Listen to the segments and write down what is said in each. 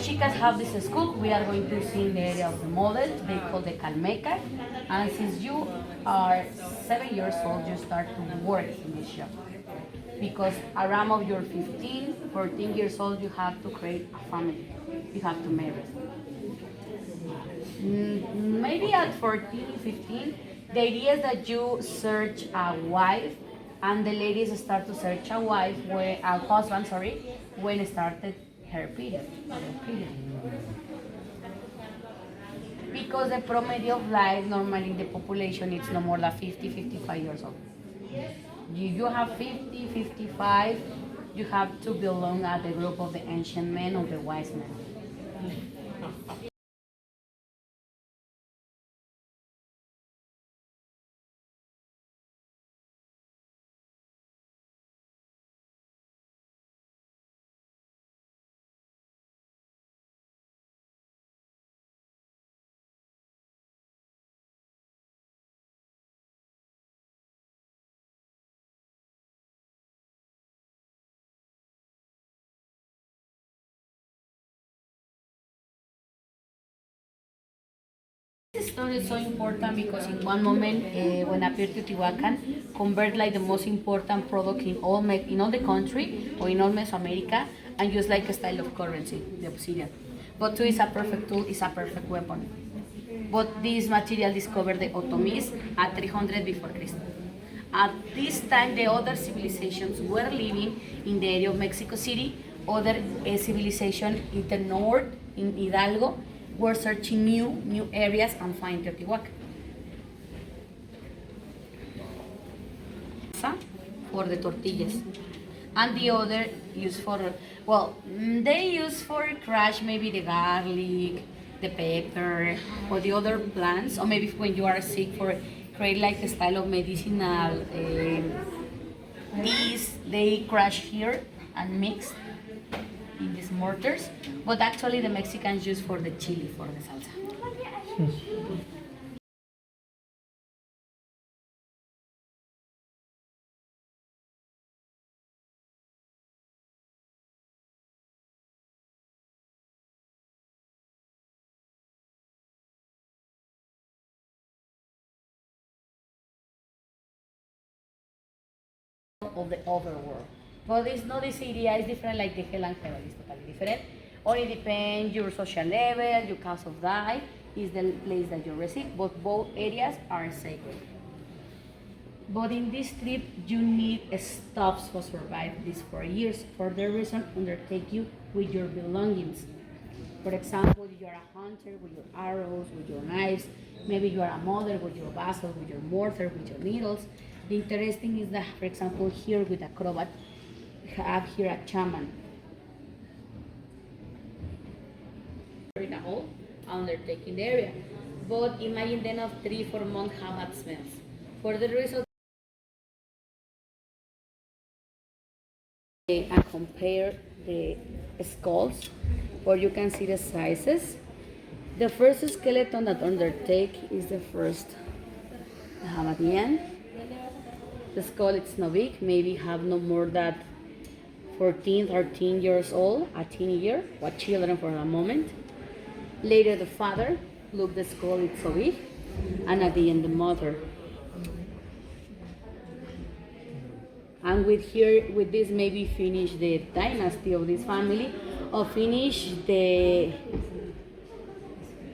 chicas have this school, we are going to see in the area of the model, they call the Calmeca. And since you are 7 years old, you start to work in this shop. Because around of your 15, 14 years old, you have to create a family. You have to marry. Maybe at 14, 15, the idea is that you search a wife, and the ladies start to search a wife, a husband, when it started her period. Because the promedio of life normally in the population is no more than 50, 55 years old. You have 50, 55, you have to belong at the group of the ancient men or the wise men. This story is so important because in one moment, when appeared Teotihuacan, convert like the most important product in all the country or in all Mesoamerica, and use like a style of currency, the obsidian. But too is a perfect tool, is a perfect weapon. But this material discovered the Ottomans at 300 before Christ. At this time, the other civilizations were living in the area of Mexico City. Other civilization in the north, in Hidalgo, were searching new areas and find Teotihuacan. For the tortillas. And the other used for, they use for crush maybe the garlic, the pepper, or the other plants, or maybe when you are sick for create like a style of medicinal teas, they crush here and mix in these mortars, but actually the Mexicans use for the chili, for the salsa. Of the overworld. But it's not this idea, it's different like the hell and heaven, it's totally different. Only depends your social level, your cause of die, is the place that you receive, but both areas are sacred. But in this trip, you need stops to survive these 4 years. For the reason, undertake you with your belongings. For example, you are a hunter with your arrows, with your knives. Maybe you are a mother with your vessel, with your mortar, with your needles. The interesting is that, for example, here with acrobat, we have here a shaman. In a hole, undertaking the area. But imagine then of 3-4 months how that smells. For the reason, and compare the skulls, where you can see the sizes. The first skeleton that undertake is the first have at the end. The skull it's no big, maybe have no more than 14, 13 years old, a teenager, or children for a moment. Later the father, look the skull it's so big, and at the end the mother. And with this maybe finish the dynasty of this family, or finish the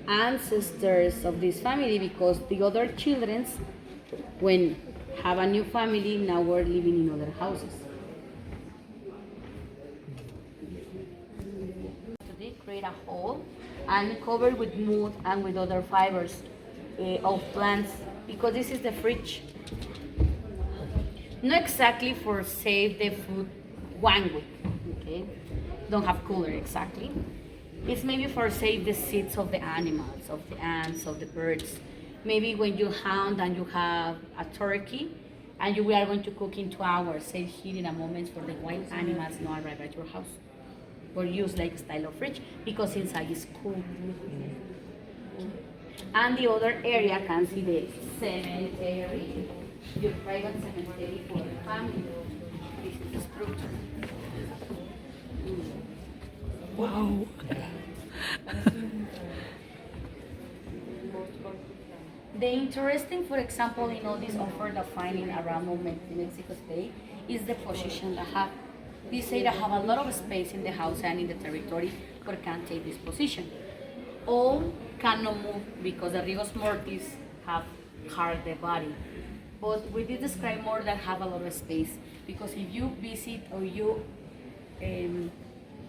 ancestors of this family, because the other children, when have a new family, now we're living in other houses. They create a hole and cover with mud and with other fibers of plants, because this is the fridge. Not exactly for save the food 1 week, okay? Don't have cooler exactly. It's maybe for save the seeds of the animals, of the ants, of the birds. Maybe when you hunt and you have a turkey, and we are going to cook in 2 hours, save heat in a moment for the wild animals not arrive at your house. Or use like style of fridge, because inside is cool. And the other area can see the cemetery, your private cemetery for the family. This is the structure. Wow. The interesting, for example, in all this offer that finding around Mexico State is the position that have. This area have a lot of space in the house and in the territory, but can take this position. All cannot move because the rigor mortis have hard the body. But we did describe more that have a lot of space, because if you visit or you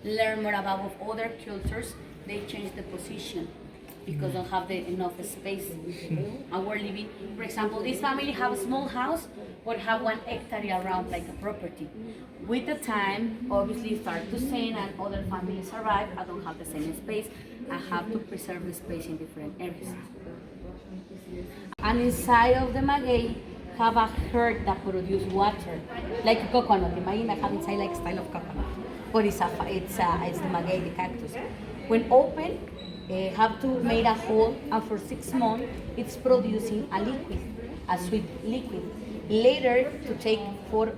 learn more about other cultures, they change the position because don't have enough space. Our living, for example, this family have a small house, but have 1 hectare around like a property. With the time, obviously start to sing and other families arrive, I don't have the same space. I have to preserve the space in different areas. And inside of the maguey, have a herd that produce water, like a coconut. Imagine I have inside like style of coconut, but it's the maguey, the cactus. When open, have to make a hole, and for 6 months it's producing a liquid, a sweet liquid. Later, to take for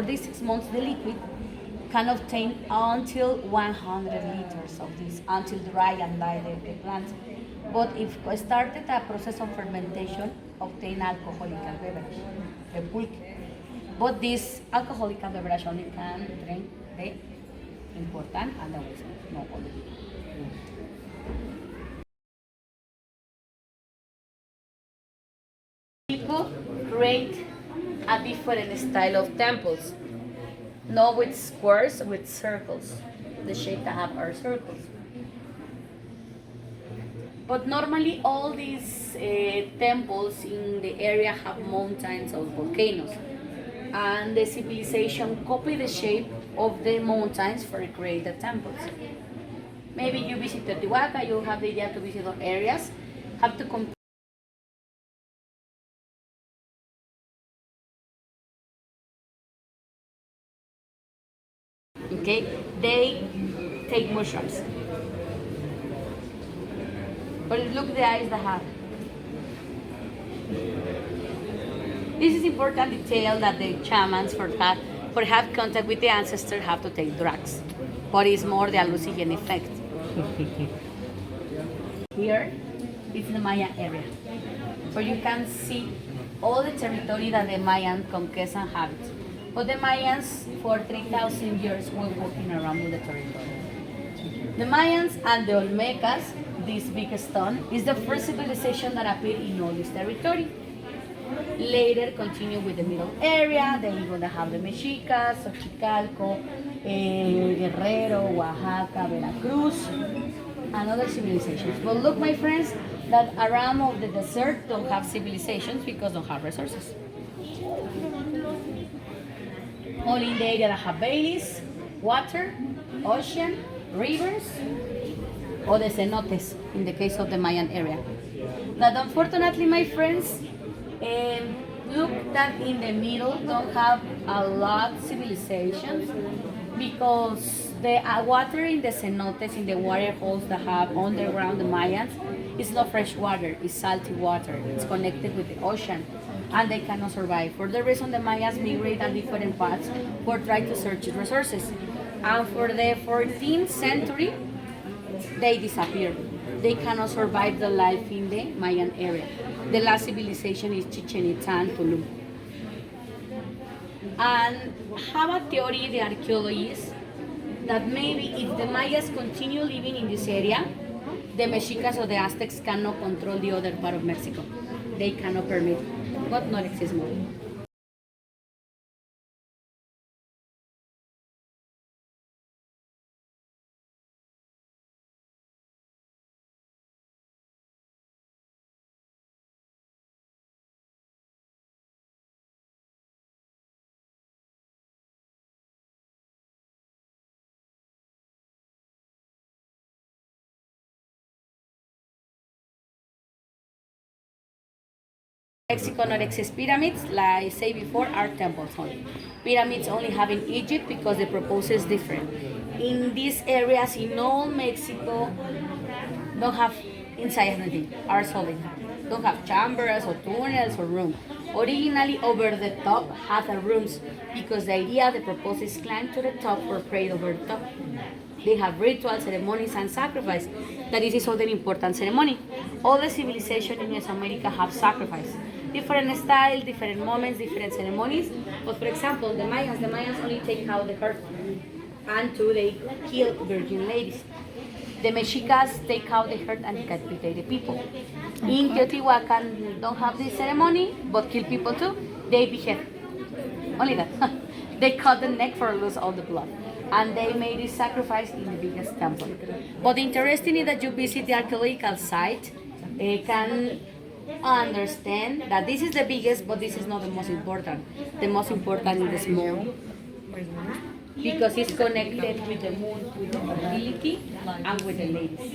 these 6 months, the liquid can obtain until 100 liters of this, until dry and die the plant. But if started a process of fermentation, obtain alcoholic beverage, the pulque. But this alcoholic beverage only can drink the important and the whiskey, not all the people. People create a different style of temples, not with squares, with circles. The shape that have are circles. But normally all these temples in the area have mountains or volcanoes. And the civilization copy the shape of the mountains for create the temples. Maybe you visit Teotihuacan, you have the idea to visit those areas, have to compare. Okay, they take mushrooms. But look the eyes they have. This is important detail that the shamans for have contact with the ancestors have to take drugs, but it's more the hallucinogen effect. Here is the Maya area, where you can see all the territory that the Mayan conquest and habits. But the Mayans for 3,000 years were walking around with the territory. The Mayans and the Olmecas, this big stone, is the first civilization that appeared in all this territory. Later continue with the middle area, then you're going to have the Mexicas, Xochicalco, Guerrero, Oaxaca, Veracruz, and other civilizations. But look, my friends, that around of the desert don't have civilizations because don't have resources. Only in the area that have valleys, water, ocean, rivers, or the cenotes, in the case of the Mayan area. That unfortunately, my friends, look that in the middle don't have a lot of civilizations because the water in the cenotes, in the water holes that have underground the Mayans, is not fresh water, it's salty water. It's connected with the ocean and they cannot survive. For the reason the Mayas migrate at different paths for trying to search resources. And for the 14th century, they disappear. They cannot survive the life in the Mayan area. The last civilization is Chichen Itza and Tulum. And have a theory, the archaeologists, that maybe if the Mayas continue living in this area, the Mexicas or the Aztecs cannot control the other part of Mexico. They cannot permit, but not exist more. Mexico not exists pyramids, like I say before, are temples only. Pyramids only have in Egypt because the proposal is different. In these areas, in all Mexico, don't have inside anything, are solid. Don't have chambers or tunnels or rooms. Originally, over the top have the rooms because the idea the proposal is climb to the top or pray over the top. They have rituals, ceremonies, and sacrifice. That is also an important ceremony. All the civilizations in Mesoamerica have sacrifice. Different style, different moments, different ceremonies. But for example, the Mayans only take out the herd, and two, they kill virgin ladies. The Mexicas take out the herd and decapitate the people. In Teotihuacan, don't have this ceremony, but kill people too. They behead. Only that. They cut the neck for lose all the blood. And they made this sacrifice in the biggest temple. But interesting is that you visit the archaeological site, can understand that this is the biggest, but this is not the most important. The most important is the small, because it's connected with the moon, with the fertility, and with the ladies.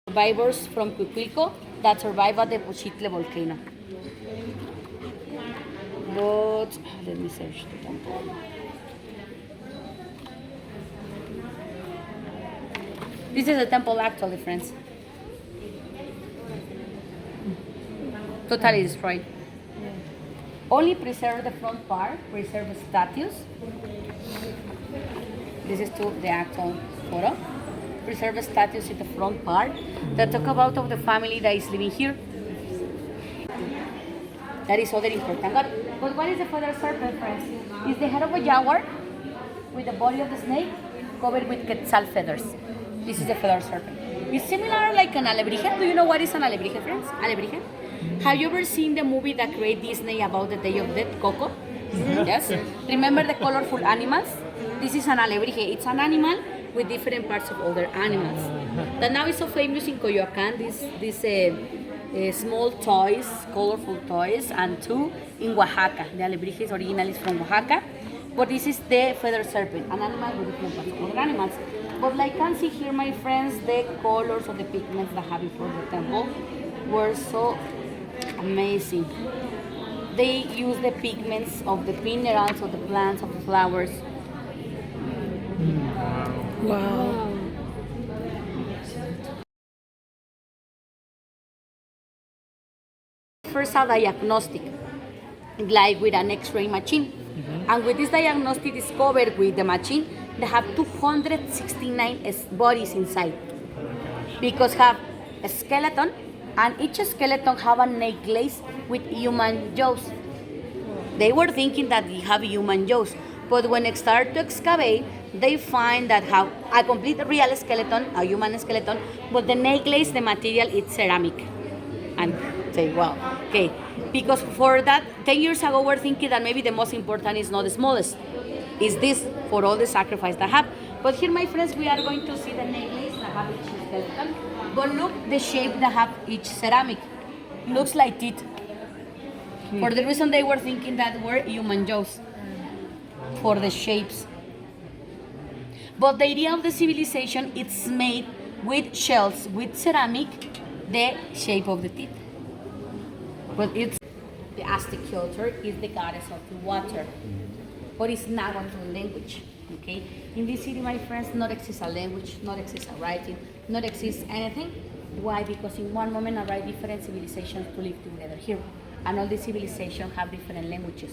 Survivors from Cuicuilco that survived at the Pochitle volcano. But let me search the temple. This is a temple actually, friends. Totally destroyed. Only preserve the front part, preserve the statues. This is the actual photo. Preserve the statues in the front part that talk about of the family that is living here. That is other important god. But what is the feather serpent, friends? It's the head of a jaguar with the body of the snake covered with quetzal feathers. This is the feather serpent. It's similar like an alebrije. Do you know what is an alebrije, friends? Alebrije? Have you ever seen the movie that created Disney about the Day of Death, Coco? Yes. Remember the colorful animals? This is an alebrije. It's an animal with different parts of other animals. That now is so famous in Coyoacán, these small toys, colorful toys, and two in Oaxaca. The alebrije is originally from Oaxaca, but this is the feather serpent, an animal with different parts of other animals. But like you can see here, my friends, the colors of the pigments that have before the temple were so amazing. They use the pigments of the minerals, of the plants, of the flowers. Wow. First a diagnostic, like with an X-ray machine. And with this diagnostic discovered with the machine, they have 269 bodies inside. Because have a skeleton, and each skeleton have a necklace with human jaws. They were thinking that they have human jaws, but when they start to excavate, they find that have a complete real skeleton, a human skeleton, but the necklace, the material, it's ceramic. And say, wow, okay. Because for that, 10 years ago, we're thinking that maybe the most important is not the smallest. Is this for all the sacrifice that have. But here, my friends, we are going to see the necklace that have each skeleton. But look the shape that have each ceramic. Looks like teeth. For the reason they were thinking that were human jaws. For the shapes. But the idea of the civilization, it's made with shells, with ceramic, the shape of the teeth. But it's the Aztec culture is the goddess of the water. But it's not only language, okay? In this city, my friends, not exists a language, not exists a writing, not exists anything. Why? Because in one moment arrive different civilizations to live together here. And all the civilizations have different languages.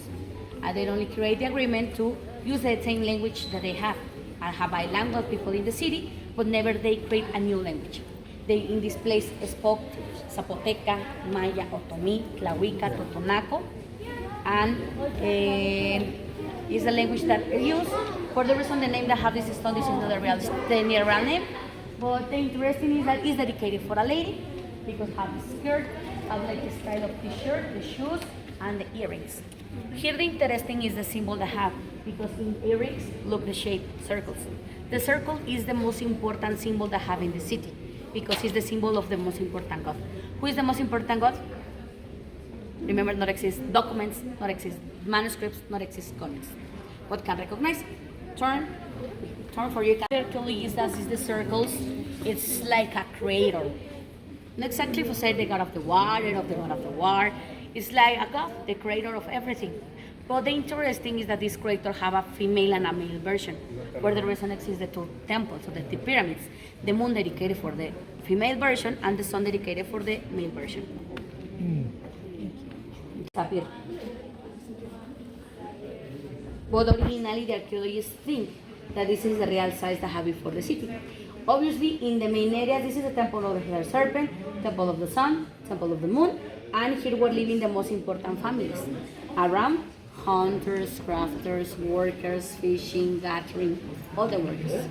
And they only create the agreement to use the same language that they have. And have bilingual people in the city, but never they create a new language. They in this place spoke Zapoteca, Maya, Otomí, Tlahuica, Totonaco, and is the language that they use. For the reason the name that have this stone, this is not the real name. But the interesting is that it's dedicated for a lady, because have the skirt, have like the style of t-shirt, the shoes, and the earrings. Here the interesting is the symbol they have, because in earrings, look the shape, circles. The circle is the most important symbol they have in the city, because it's the symbol of the most important god. Who is the most important god? Remember, not exist documents, not exist manuscripts, not exist coins. What can recognize? Turn for you. Actually, is the circles. It's like a crater. Not exactly for say the god of the water, of the god of the war. It's like a god, the creator of everything. But the interesting is that this creator have a female and a male version, where the reason exists the two temples, or the pyramids, the moon dedicated for the female version and the song dedicated for the male version. Disappear. But originally the archaeologists think that this is the real size they have before the city. Obviously, in the main area, this is the temple of the serpent, temple of the sun, temple of the moon, and here were living the most important families. Around, hunters, crafters, workers, fishing, gathering, all the workers.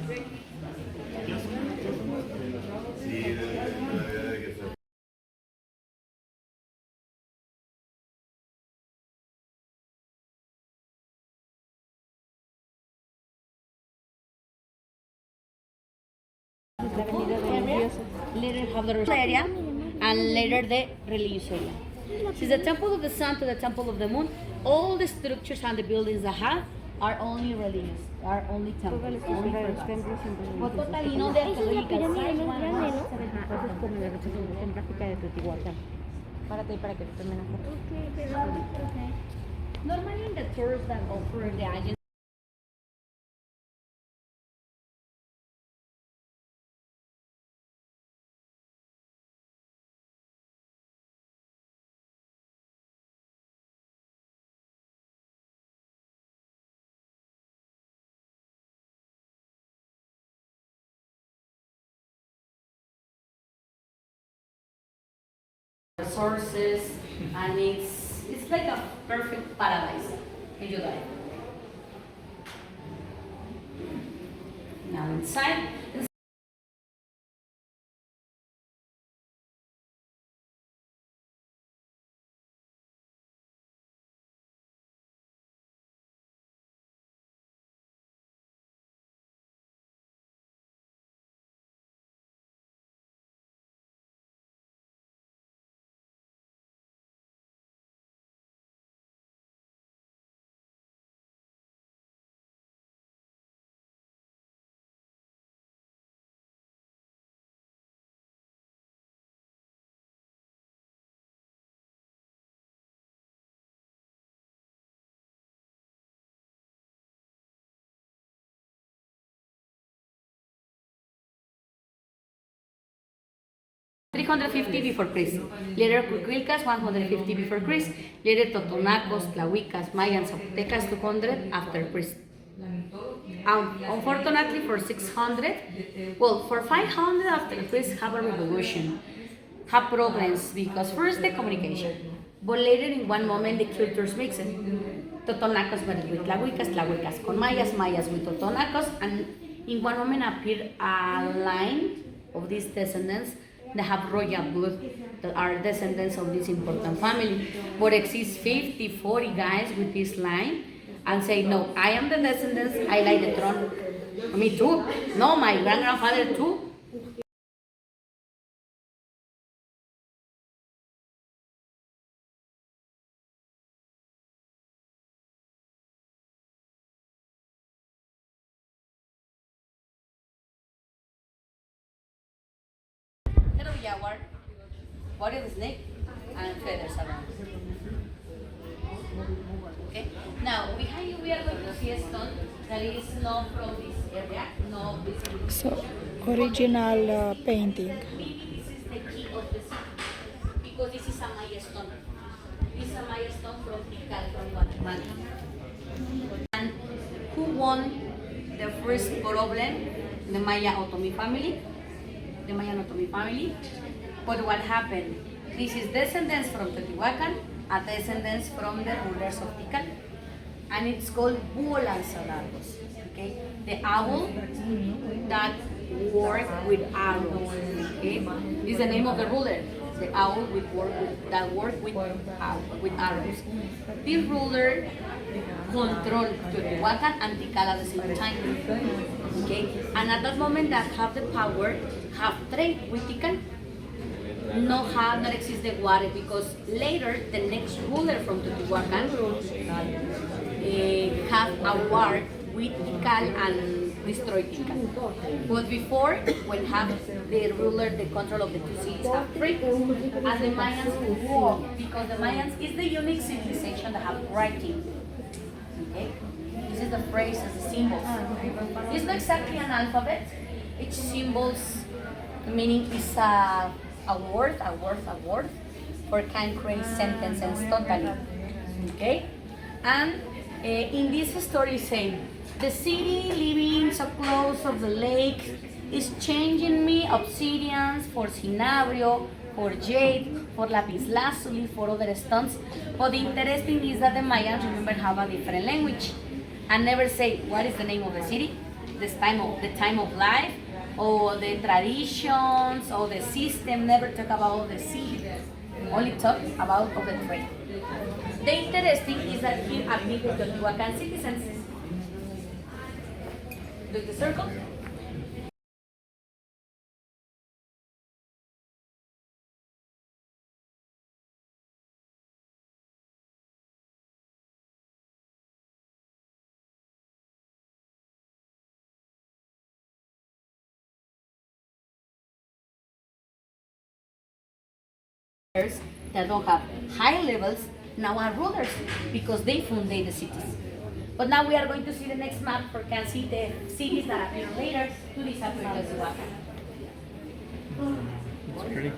Later have the religious area and later the religious area. Since the temple of the sun to the temple of the moon, all the structures and the buildings that have are only religious, are only temples, only for gods. But totally no de arqueológica. Normally in the tours that offer the agency. Resources, and it's like a perfect paradise in July. Now inside. $350 before Christ. Later Cuicuilcas, 150 before Christ. Later Totonacos, Tlahuicas, Mayans, Zapotecas, 200 after Christ. Unfortunately, for 600, well, for 500 after Christ, have a revolution, have problems because first the communication, but later in one moment the cultures mix it. Totonacos met with Tlahuicas, Tlahuicas con Mayas, Mayas with Totonacos, and in one moment appeared a line of these descendants that have royal blood, that are descendants of this important family. But exists 50, 40 guys with this line and say, no, I am the descendants, I like the throne. Me too. No, my grandfather too. Hello, jaguar. Body of the snake and feathers around. Okay. Now we are going to see a stone that is not from this area, no visible. So, original painting. Maybe this is the key of the city because this is a Maya stone. This is a Maya stone from Tikal, from Guatemala. And who won the first problem? The Maya Otomi family. The Mayan Otomi family. But what happened? This is descendants from Teotihuacan, a descendants from the rulers of Tikal, and it's called Búho Lanzadardos. Okay, the owl that work with arrows. Okay, this is the name of the ruler. The owl that work with arrows. This ruler control Teotihuacan and Tikal at the same time. Okay, and at that moment that have the power, have trade with Tikal. Not exist the water because later the next ruler from Teotihuacan have a war with Tikal and destroy Tikal. But before, when have the ruler the control of the two cities have free, and the Mayans walk because the Mayans is the unique civilization that have writing. Okay, this is the phrases, the symbols. It's not exactly an alphabet. Each symbols The meaning is a word for can create sentences totally. Okay? And in this story saying, the city living so close of the lake is changing me obsidians for scenario, for jade, for lapis lazuli, for other stones. But the interesting is that the Mayans, remember, have a different language and never say what is the name of the city, the time of life, or the traditions, or the system. Never talk about the city, only talk about of the trade. The interesting is that here are the Teotihuacan citizens. Look the circle. That don't have high levels now are rulers because they funded the cities. But now we are going to see the next map for can see the cities that appear later to disappear Teotihuacan. It's pretty.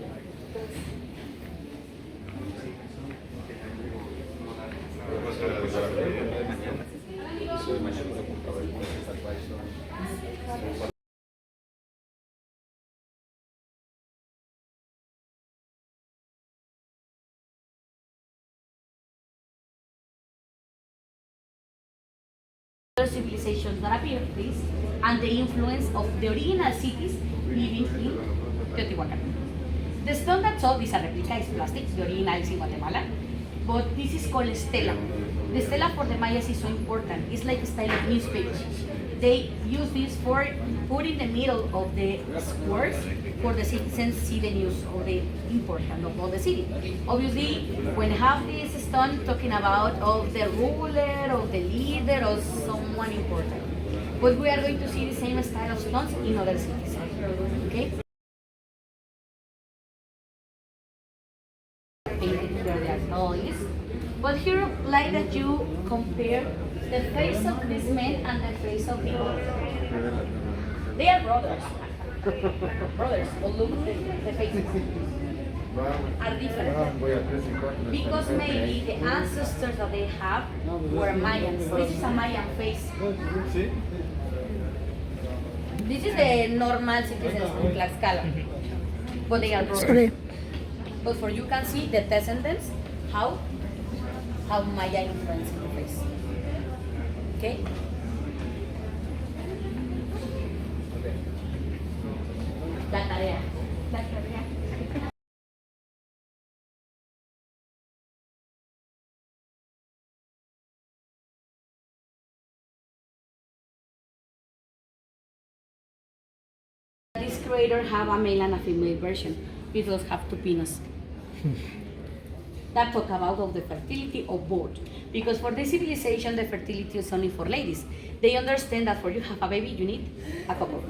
Other civilizations that appear, please, and the influence of the original cities living in Teotihuacan. The stone that's all is a replica, is plastic, the original is in Guatemala, but this is called stela. The stela for the Mayas is so important. It's like a style of newspaper. They use this for put in the middle of the squares for the citizens see the news or the importance of the city. Obviously, when have this stone talking about of the ruler, of the leader, or someone important. But we are going to see the same style of stones in other cities. Okay? Painted where there are noise. But here, like that you compare the face of this man and the face of the other. They are brothers. Brothers, but look, the faces are different. Because maybe the ancestors that they have were Mayans. This is a Mayan face. This is the normal citizens from Tlaxcala. But they are brothers. Sorry. But for you can see the descendants, how Maya influenced the face. Okay? La tarea. La tarea. This creator have a male and a female version. Beetles have two penis. That talk about of the fertility of both. Because for the civilization, the fertility is only for ladies. They understand that for you to have a baby, you need a couple.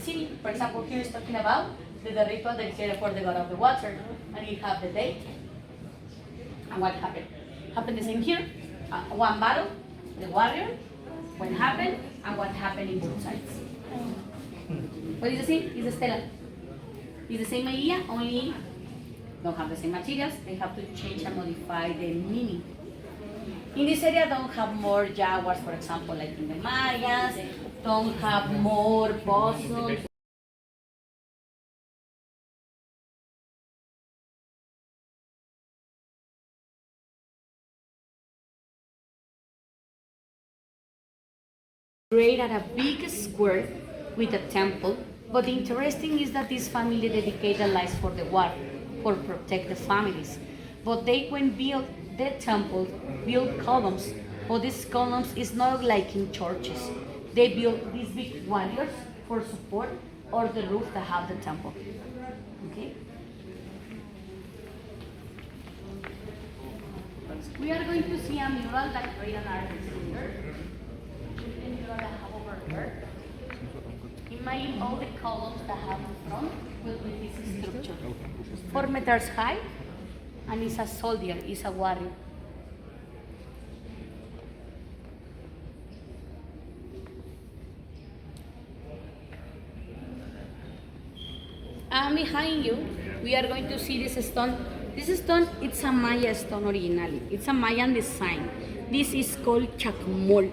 See, for example, here is talking about the ritual that is here for the god of the water, and you have the date and what happened. Happened the same here. One battle, the warrior, what happened, and what happened in both sides. What is the same? It's the stela. It's the same idea, only don't have the same materials. They have to change and modify the meaning. In this area, don't have more jaguars, for example, like in the Mayas. Don't have more possums. Created a big square with a temple, but the interesting is that this family dedicated their lives for the war, for protect the families. But they when build the temple, build columns, but these columns is not like in churches. They build these big warriors for support or the roof that have the temple. Okay? We are going to see a mural that created an artist here. The mural that I have over here. Imagine all the columns that have in front will be this structure. 4 meters high, and it's a soldier, it's a warrior. And behind you, we are going to see this stone. This stone, it's a Maya stone originally. It's a Mayan design. This is called Chacmol.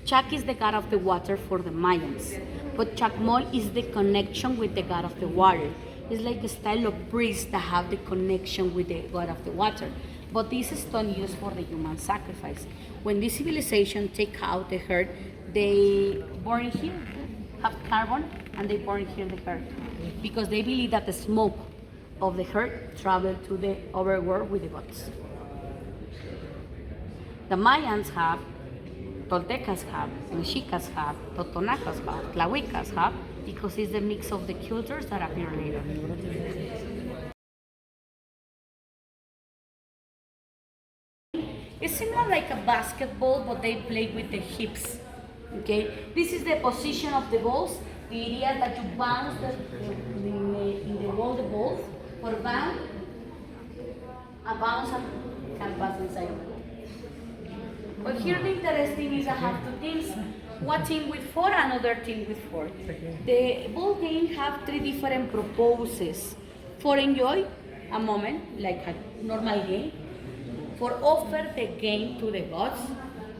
Chac is the god of the water for the Mayans, but Chacmol is the connection with the god of the water. It's like a style of breeze that have the connection with the god of the water. But this stone used for the human sacrifice. When this civilization take out the herd, they burn here, have carbon, and they burn here the herd, because they believe that the smoke of the herd travel to the overworld with the gods. The Mayans have, Toltecas have, Mexicas have, Totonacas have, Tlahuicas have, because it's the mix of the cultures that appear later. It's similar like a basketball, but they play with the hips. Okay, this is the position of the balls. The idea that you bounce in the wall the balls, or bounce, and bounce and can pass inside of the ball. But here the interesting is I have two teams. One team with 4, another team with 4. The ball game have 3 different purposes. For enjoy a moment, like a normal game, for offer the game to the gods,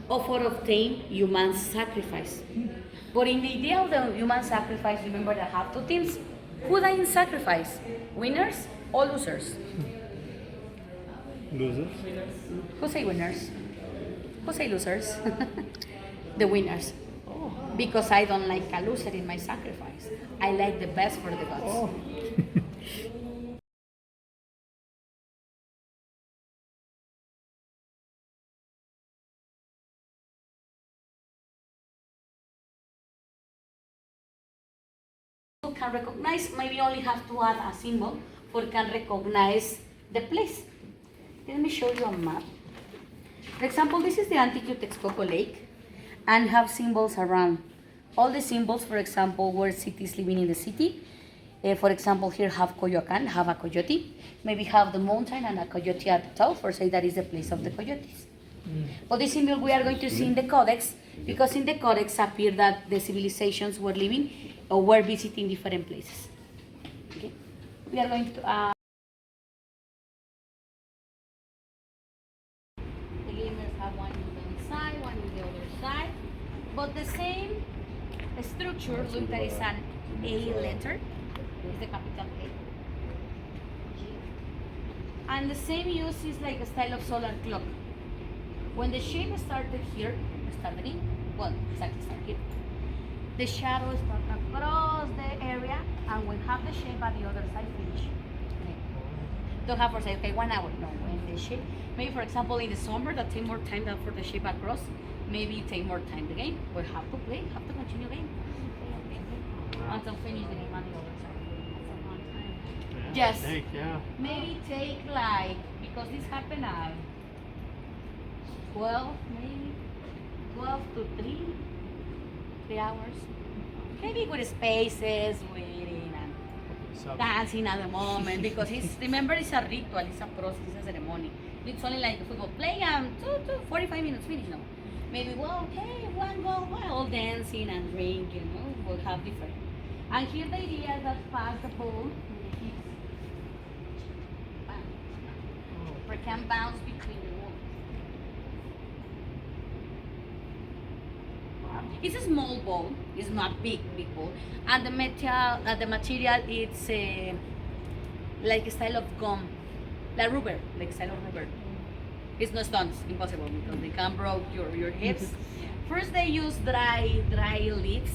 or for obtain human sacrifice. But in the idea of the human sacrifice, remember that I have 2 teams. Who die in sacrifice? Winners or losers? Losers? Who say winners? Who say losers? The winners. Because I don't like a loser in my sacrifice. I like the best for the gods. Can recognize, maybe only have to add a symbol for can recognize the place. Let me show you a map. For example, this is the Antique Texcoco Lake and have symbols around. All the symbols, for example, where cities living in the city. For example, here have Coyoacan, have a coyote. Maybe have the mountain and a coyote at the top, or say that is the place of the coyotes. But this symbol we are going to see in the codex, because in the codex appear that the civilizations were living or were visiting different places. Okay? We are going to the gamers have one on the side, one on the other side, but the same structure. Look, there is an A letter, is the capital A. And the same use is like a style of solar clock. When the shape started here, started in, well, exactly started here. The shadow starts across the area, and when have the shape at the other side, finish. Okay. Don't have for say, okay, 1 hour. No, when the shape, maybe for example in the summer that take more time than for the shape across, maybe take more time the game. We have to play, have to continue game. Until finish the game on the other side. That's a long time. Yes. Maybe take like, because this happened at 12, maybe 12 to 3 hours. Maybe with spaces, waiting and dancing at the moment, because remember it's a ritual, it's a process, it's a ceremony. It's only like if we go play 45 minutes finish, no. Maybe, well, okay, one goal, well, all dancing and drinking, we'll have different. And here the idea is that pass the ball, or can bounce between the walls. It's a small ball, it's not big ball, and the material it's like a style of gum, like rubber, like a style of rubber. It's not stones, impossible, because they can break your hips. First they use dry leaves.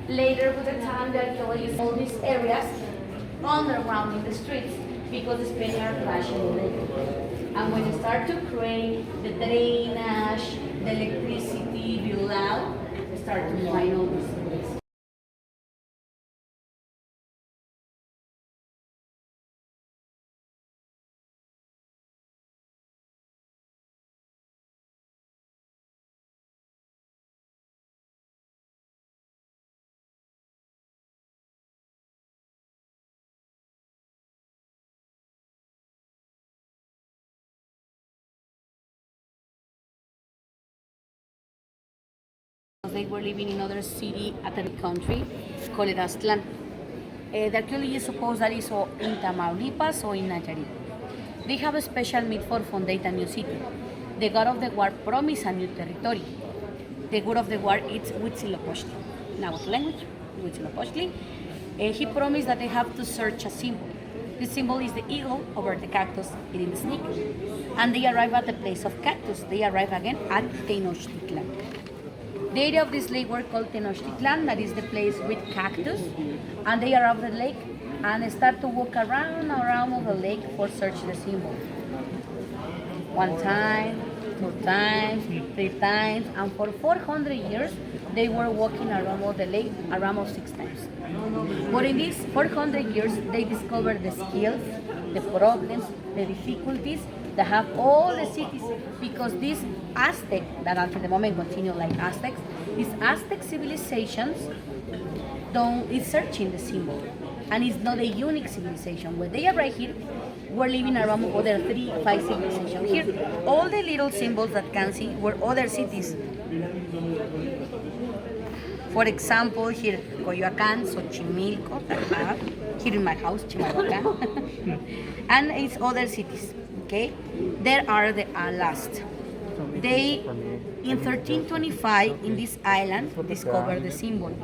Later, with the time, the archaeologists all these areas underground in the streets, because the Spaniards crashed in the lake. And when they start to create the drainage, the electricity below, they start to mine all these things. They were living in other city at the country called Aztlán. The archaeologists suppose that is or in Tamaulipas or in Nayarit. They have a special myth for foundate a new city. The god of the war promised a new territory. The god of the war is Huitzilopochtli. Now what language? Huitzilopochtli. He promised that they have to search a symbol. The symbol is the eagle over the cactus eating the snake. And they arrive at the place of cactus. They arrive again at Tenochtitlan. The area of this lake were called Tenochtitlan, that is the place with cactus. And they arrive at the lake and start to walk around of the lake for search the symbol. One time, two times, three times, and for 400 years they were walking around of the lake around of 6 times. But in these 400 years they discovered the skills, the problems, the difficulties that have all the cities, because these Aztec, that until the moment continue like Aztecs, these Aztec civilizations is searching the symbol, and it's not a unique civilization. When they arrive here, we're living around other 3-5 civilizations. Here, all the little symbols that can see were other cities. For example, here, Coyoacán, Xochimilco, Tarahumara, here in my house, Chimalhuacán, and it's other cities, okay? There are the last. They, in 1325, in this island, discovered the symbol.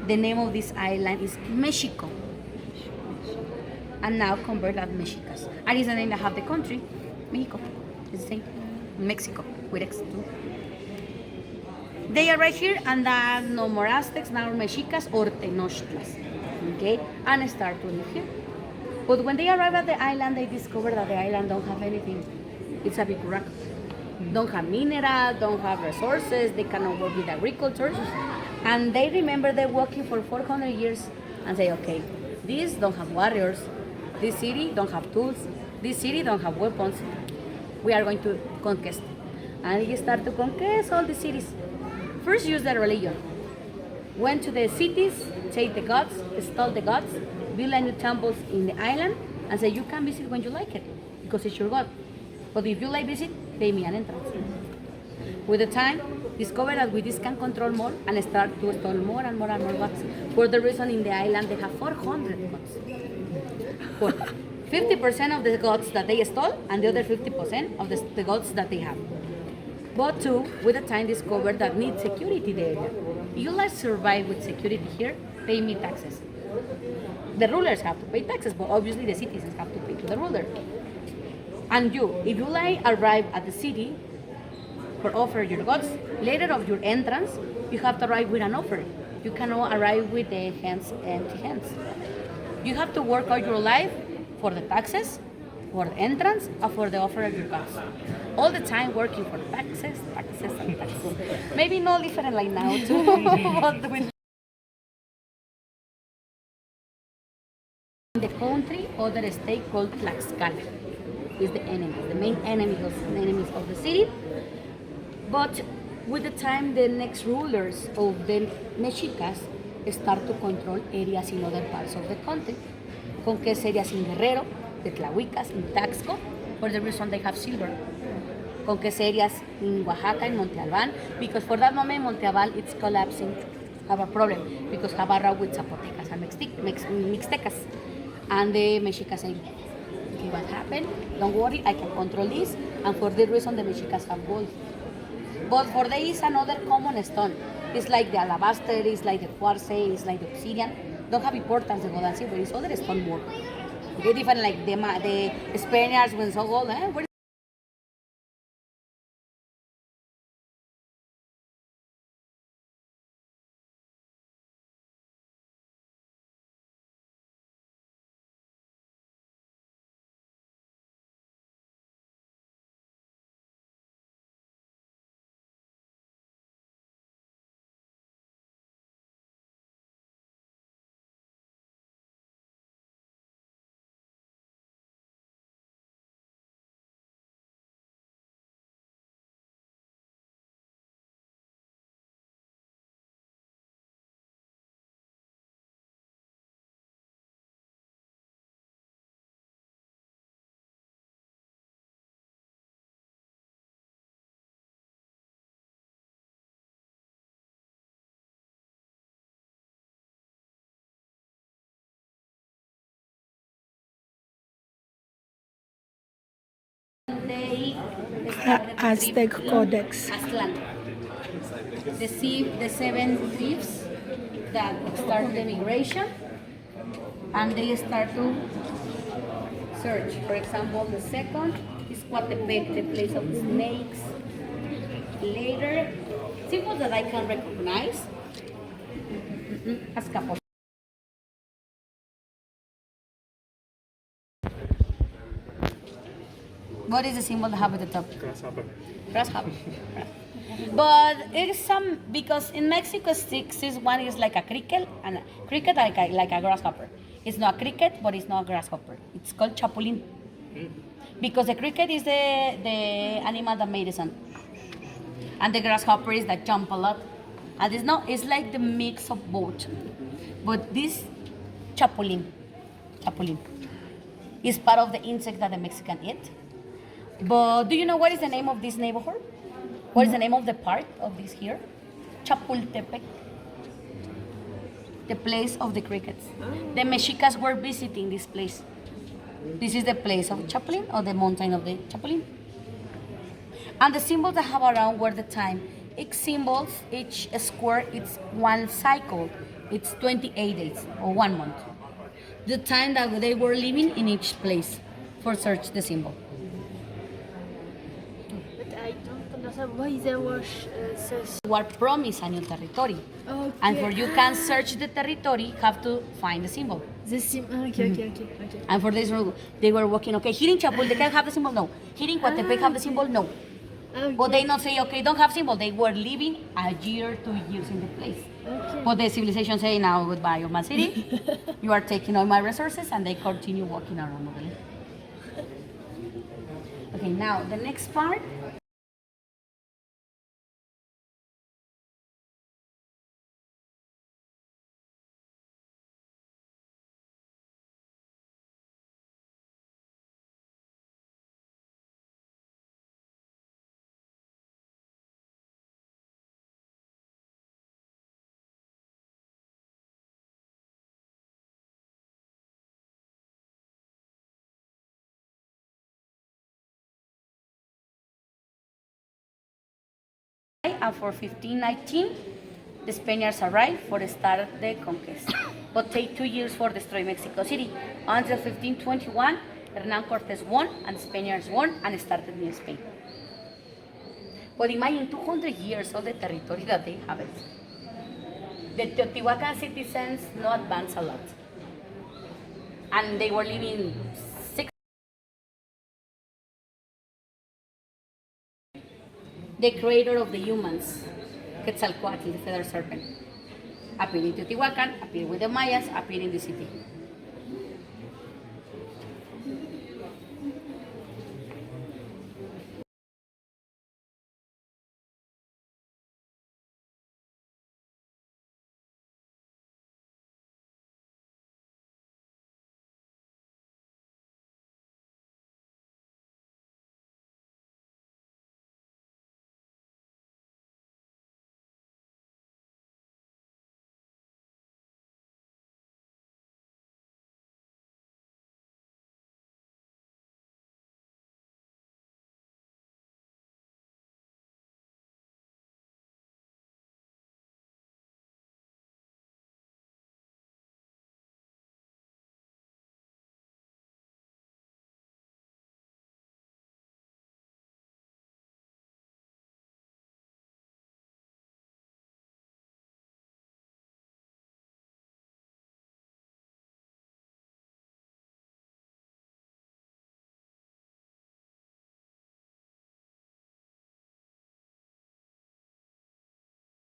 The name of this island is Mexico, and now converted as Mexicas. And it's the name that have the country, Mexico. It's the same, Mexico, with X too. They are right here, and then no more Aztecs, now Mexicas or Tenochtitlas, okay? And start to live here. But when they arrive at the island, they discover that the island don't have anything. It's a big rock. Don't have minerals, don't have resources, they cannot work with agriculture. And they remember they're working for 400 years and say, okay, these don't have warriors, this city don't have tools, this city don't have weapons. We are going to conquest. And they start to conquest all the cities. First use the religion. Went to the cities, take the gods, stole the gods, build a new temples in the island, and say you can visit when you like it, because it's your god. But if you like visit, pay me an entrance. With the time, discover that with this can control more and start to install more and more and more gods. For the reason in the island they have 400 gods. For 50% of the gods that they stole and the other 50% of the gods that they have. But too, with the time discovered that need security the area. If you like survive with security here, pay me taxes. The rulers have to pay taxes, but obviously the citizens have to pay to the ruler. And you, if you like arrive at the city for offer your gods, later of your entrance, you have to arrive with an offer. You cannot arrive with the empty hands. You have to work out your life for the taxes, for the entrance, or for the offer of your gods. All the time working for taxes, taxes, and taxes. Maybe not different like now too, but with the country, other state called Tlaxcala is the enemy, the main enemies of the city. But with the time, the next rulers of the Mexicas start to control areas in other parts of the country. Conquest areas in Guerrero, the Tlahuicas, in Taxco, for the reason they have silver. Conquest areas in Oaxaca, in Monte Albán, because for that moment Monte Albán it's collapsing, have a problem, because have a row with Zapotecas and Mixtecas. And the Mexicas say, okay, what happened? Don't worry, I can control this, and for that reason the Mexicas have gold. But for there is another common stone. It's like the alabaster, it's like the quartz, it's like the obsidian. Don't have importance, the gold and silver, it's other stone more. Okay, different like the Spaniards when so gold, eh? when they started the Aztec trip Codex. Aztlan. The seven thieves that started the migration, and they start to search. For example, the second is Coatepec, the place of snakes. Later, symbols that I can recognize. Azcapotzalco. What is the symbol that have at the top? Grasshopper. Grasshopper. But it is some, because in Mexico this one is like a cricket, and a cricket like a grasshopper. It's not a cricket, but it's not a grasshopper. It's called chapulín. Because the cricket is the animal that made the sun. And the grasshopper is that jump a lot. And it's like the mix of both. But this chapulín is part of the insect that the Mexican eat. But do you know what is the name of this neighborhood? What is the name of the park of this here? Chapultepec. The place of the crickets. The Mexicas were visiting this place. This is the place of Chapulín, or the mountain of the Chapulín. And the symbols I have around were the time. Each square, it's one cycle. It's 28 days, or 1 month. The time that they were living in each place for search the symbol. But I don't understand why there was such. You are promised a new territory. Okay. And for you can search the territory, you have to find the symbol. Okay. And for this, they were walking, okay, here in Chapultepec have the symbol? No. Here in Coatepec have the symbol? No. Okay. But they not say, okay, don't have symbol. They were living a year, 2 years in the place. Okay. But the civilization say, now goodbye of my city. You are taking all my resources, and they continue walking around the village. Okay, now the next part. And for 1519, the Spaniards arrived for the start of the conquest, but take 2 years for destroy Mexico City. Until 1521, Hernán Cortés won, and the Spaniards won, and started New Spain. But imagine 200 years of the territory that they have it. The Teotihuacan citizens no advanced a lot, and they were living 6. The creator of the humans, Quetzalcoatl, the feather serpent, appeared in Teotihuacan, appeared with the Mayas, appeared in the city.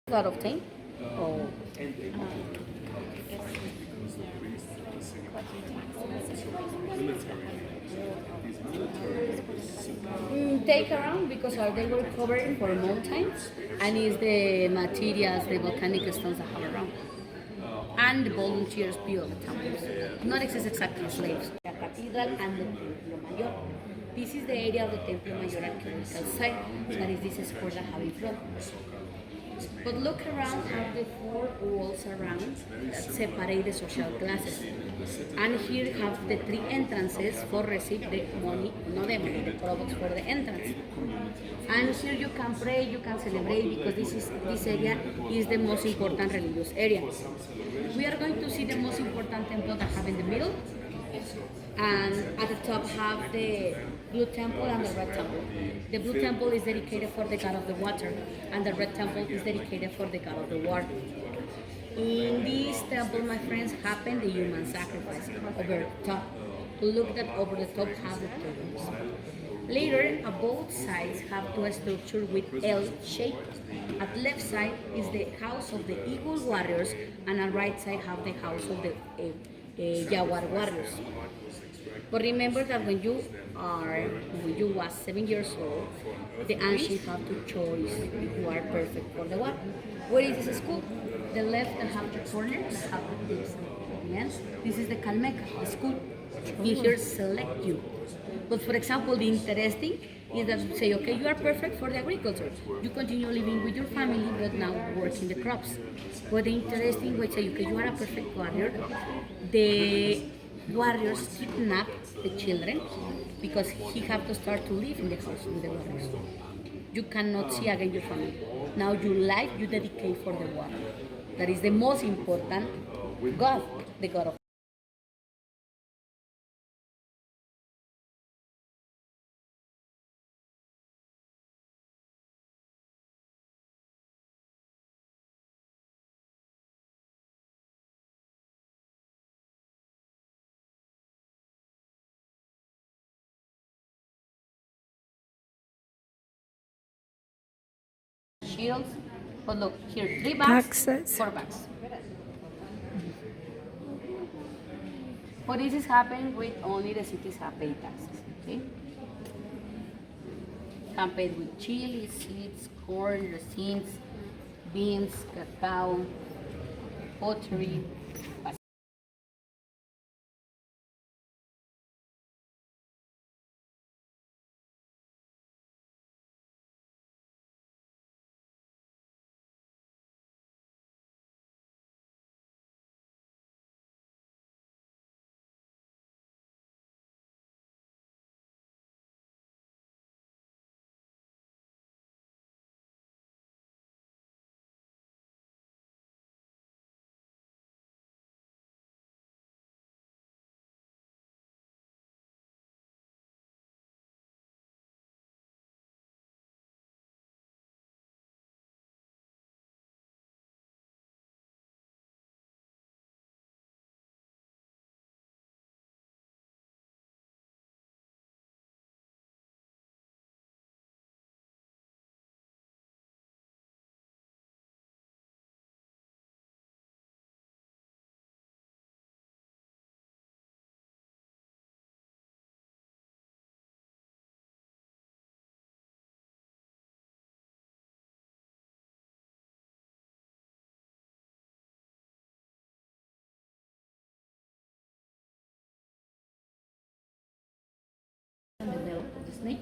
A lot of time. Oh. Take around because they were covering for mountains, and it's the materials, the volcanic stones that have around. And the volunteers build the temples. Not exactly slaves. The cathedral and the Templo Mayor. This is the area of the Templo Mayor archaeological site. That is this square that have in front. But look around at the four walls around that separate the social classes. And here you have the three entrances for receive the money, not the money, the products for the entrance. And here you can pray, you can celebrate because this area is the most important religious area. We are going to see the most important temple that have in the middle, and at the top have the blue temple and the red temple. The blue temple is dedicated for the god of the water, and the red temple is dedicated for the god of the war. In this temple, my friends, happen the human sacrifice over the top. Look that over the top have the tombs. Later, both sides have two structures with L shape. At the left side is the house of the eagle warriors, and at the right side have the house of the jaguar warriors. But remember that when you was 7 years old, the ancient have to choose if you are perfect for the war. Where is this school? The left and have the corner that have this. Yes, this is the Calmeca, the school. You here select you. But for example, the interesting is that you say, okay, you are perfect for the agriculture. You continue living with your family, but now working the crops. But the interesting way say, okay, you are a perfect warrior. The warriors kidnap the children because he have to start to live in the house with the warriors. You cannot see again your family. Now your life you dedicate for the war. That is the most important God, the God of shields. But look here, 3 bags, Taxes. 4 bags. But this is happening with only the cities have paid taxes. Okay? Can pay with chili, seeds, corn, resins, beans, cacao, pottery, and the belt of the snake.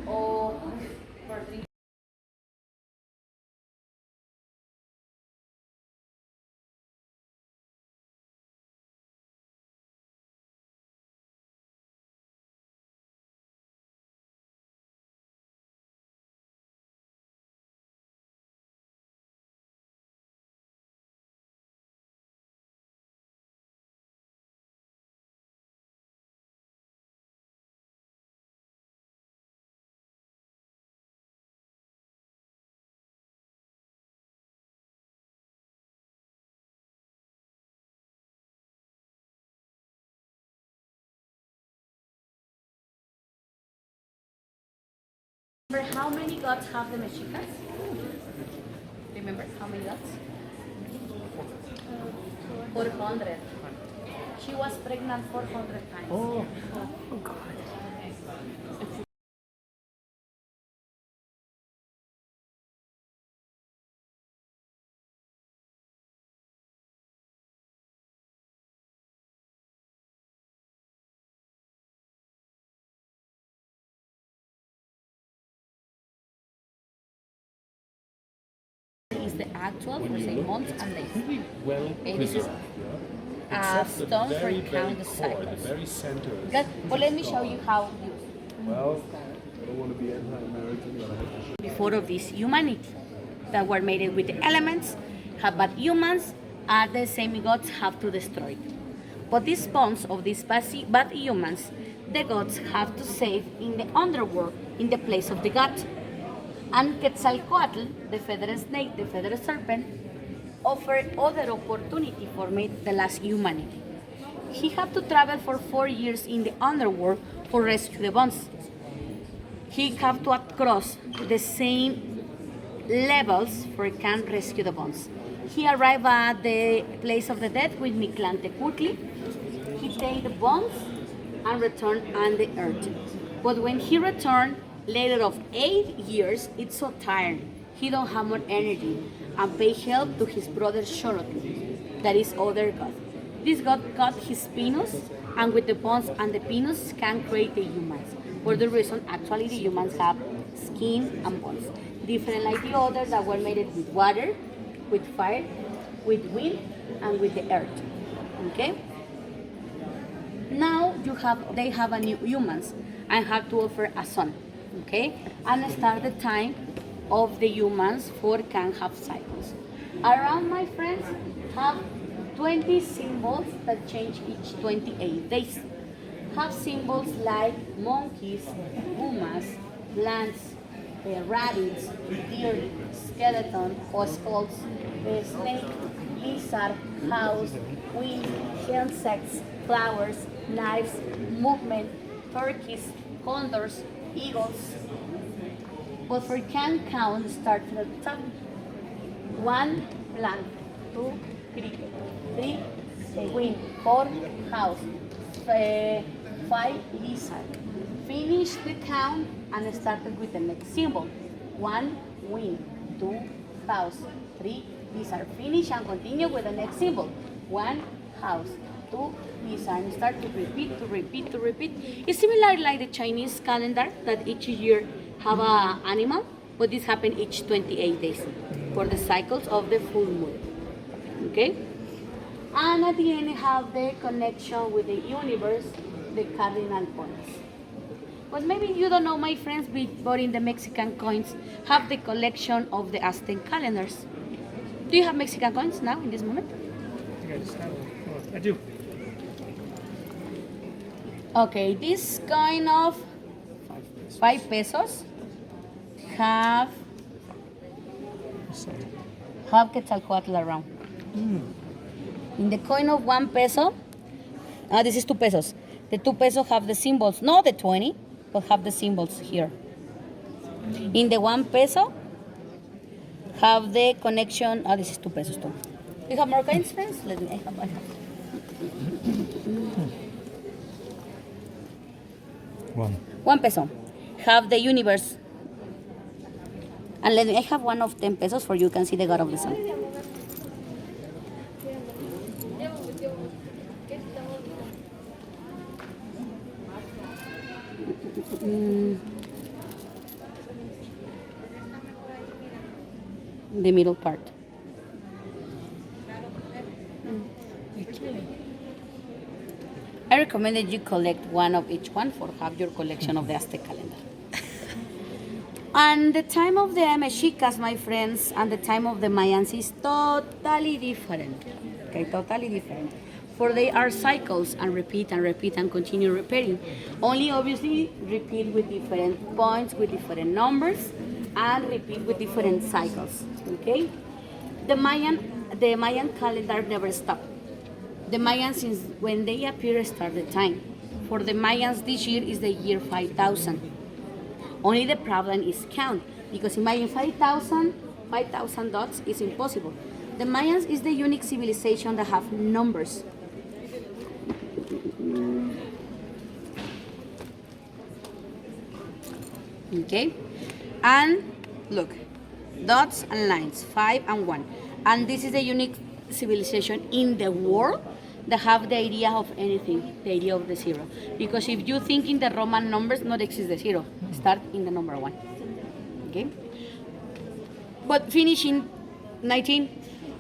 O for Remember how many gods have the Mexicans? Remember how many gods? 400. She was pregnant 400 times. Oh God. Is the actual for say months and days. Well Okay, this is preserved. a Except the stone for very, count the very core, the cycles. very center. Good. But let me show you how used. Well, I don't want to be anti-American, but I have to show. Before of this humanity that were made with the elements, but humans are the same gods have to destroy. But these bones of these bad humans, the gods have to save in the underworld in the place of the gods. And Quetzalcoatl, the feather snake, the feather serpent, offered other opportunity for meet the last humanity. He had to travel for 4 years in the underworld for rescue the bones. He had to cross the same levels for can rescue the bones. He arrived at the place of the dead with Mictlantecutli. He take the bones and returned on the earth. But when he returned, later of 8 years, it's so tired. He don't have more energy and pay help to his brother Shorotl, that is other god. This god cut his penis, and with the bones and the penis can create the humans. For the reason, actually the humans have skin and bones. Different like the others that were made with water, with fire, with wind, and with the earth. Okay? Now they have a new humans and have to offer a son. Okay? And start the time of the humans for can have cycles. Around my friends have 20 symbols that change each 28 days. Have symbols like monkeys, pumas, plants, rabbits, deer, skeleton or skulls, snake, lizard, house, wind, insects, flowers, knives, movement, turkeys, condors, eagles. But for can count, start from the top. 1 plant, 2 cricket, 3 wind, 4 house, 5 lizard. Finish the count and started with the next symbol. 1 wind, 2 house, 3 lizard. Finish and continue with the next symbol. 1 house, 2 lizard. And start to repeat, to repeat, to repeat. It's similar like the Chinese calendar that each year have an animal, but this happens each 28 days for the cycles of the full moon. Okay? And at the end, you have the connection with the universe, the cardinal points. But maybe you don't know, my friends, but in the Mexican coins have the collection of the Aztec calendars. Do you have Mexican coins now in this moment? I think I just have one. Oh, I do. Okay, this kind of 5 pesos have Quetzalcoatl around. In the coin of 1 peso, this is 2 pesos. The 2 pesos have the symbols, not the 20, but have the symbols here. In the 1 peso, have the connection. This is 2 pesos too. You have more coins, friends? Let me. I have. 1 peso. Have the universe. And let me. I have one of 10 pesos for you can see the God of the Sun. The middle part. I recommend that you collect one of each one for have your collection of the Aztec calendar. And the time of the Mexicas, my friends, and the time of the Mayans is totally different. Okay, totally different. For they are cycles and repeat and continue repeating. Only obviously repeat with different points, with different numbers, and repeat with different cycles. Okay? The Mayan calendar never stopped. The Mayans, since when they appear, start the time. For the Mayans, this year is the year 5000. Only the problem is count, because imagine 5,000 dots is impossible. The Mayans is the unique civilization that have numbers. Okay, and look, dots and lines, 5 and 1, and this is a unique civilization in the world that have the idea of anything, the idea of the zero. Because if you think in the Roman numbers, not exist the zero. Start in the number 1. Okay, but finish in 19.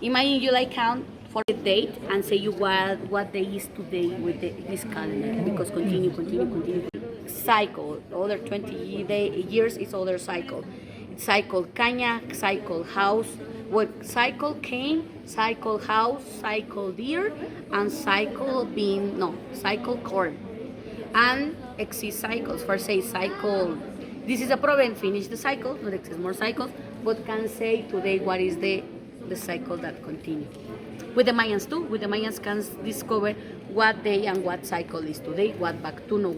Imagine you like count for the date and say you what day is today with this calendar, because continue. Cycle, other 20 years is other cycle. Cycle caña, cycle house, what cycle cane, cycle house, cycle deer, and cycle bean, no, cycle corn. And exist cycles, for say cycle, this is a problem, finish the cycle, not exist more cycles, but can say today what is the cycle that continue. With the Mayans too, with the Mayans can discover what day and what cycle is today, what Bactun or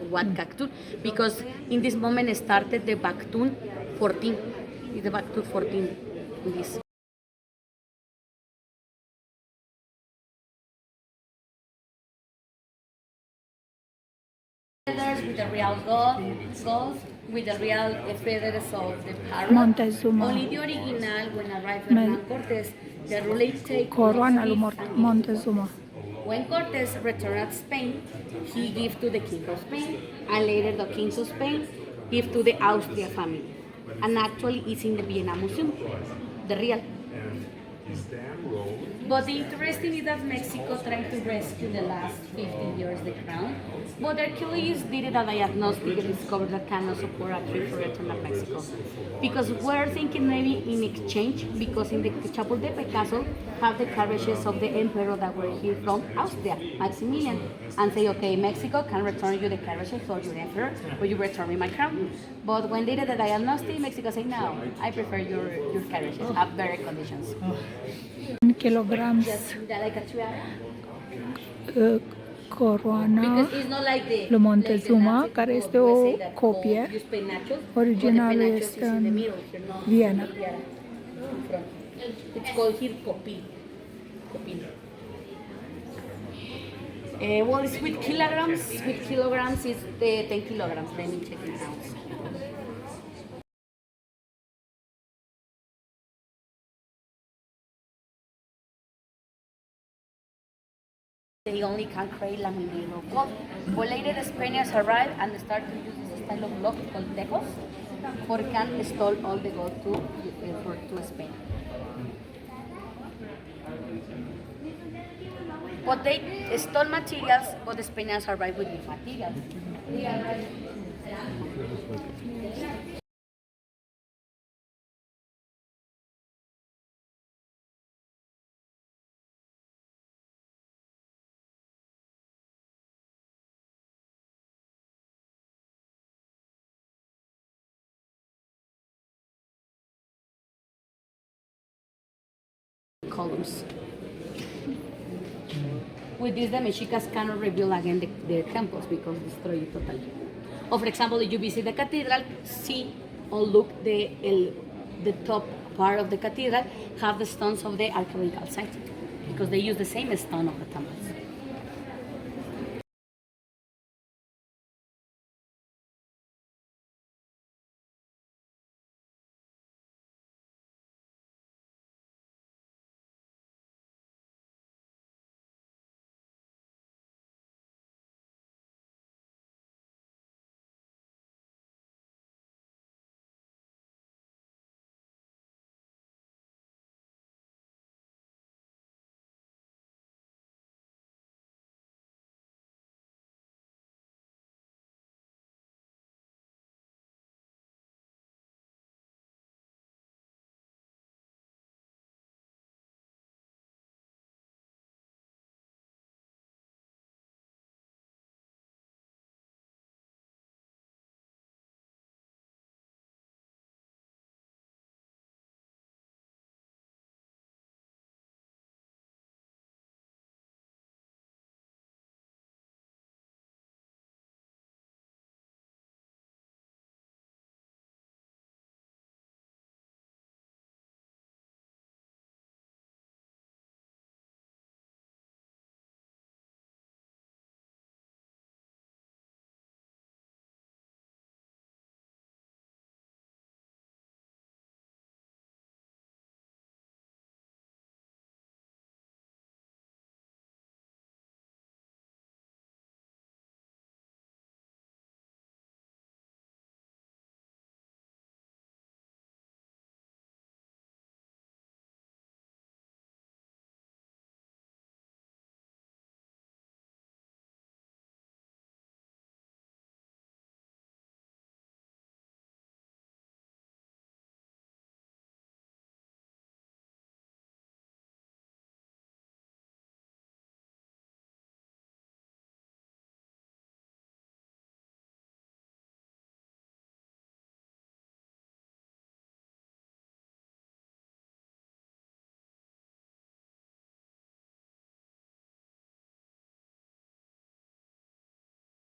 what Cactun, because in this moment started the Bactun 14, is the Bactun 14 in this. With the real gods, with the real feathers of the parrot. Montezuma. Only the original, when arrived Hernán Cortés, the ruler take Coroana lui Montezuma. When Cortés returned to Spain, he gave to the king of Spain, and later the kings of Spain give to the Austria family. And actually it's in the Vienna Museum, the real. But the interesting is that Mexico tried to rescue the last 50 years the crown, but the archaeologists did a diagnostic and discovered that cannot support a trip to return to Mexico. Because we're thinking maybe in exchange, because in the Chapultepec castle have the carriages of the emperor that were here from Austria, Maximilian, and say, okay, Mexico can return you the carriages for your emperor, or you return me my crown. But when they did the diagnostic, Mexico said, no, I prefer your carriages, have better conditions. Kilograms Like a tiara. Coroana Because it's not like the lui Montezuma, like the care Nazis este o say that, copie. you spend nachos, Originalul but the penachos este is in the în middle, here, not Viena. tiara, in front. It's called here copil. Well, it's with kilograms. With kilograms is the 10 kilograms. Let me check it out. They only can create laminated gold. But later the Spaniards arrived and started to use this style of block called tejos, for can stole all the gold to Spain. But they stole materials, but the Spaniards arrived with new materials. Columns. With this, the Mexicans cannot rebuild again the temples because destroy it totally. Or for example, if you visit the cathedral, see or look the top part of the cathedral have the stones of the archaeological site, because they use the same stone of the temples.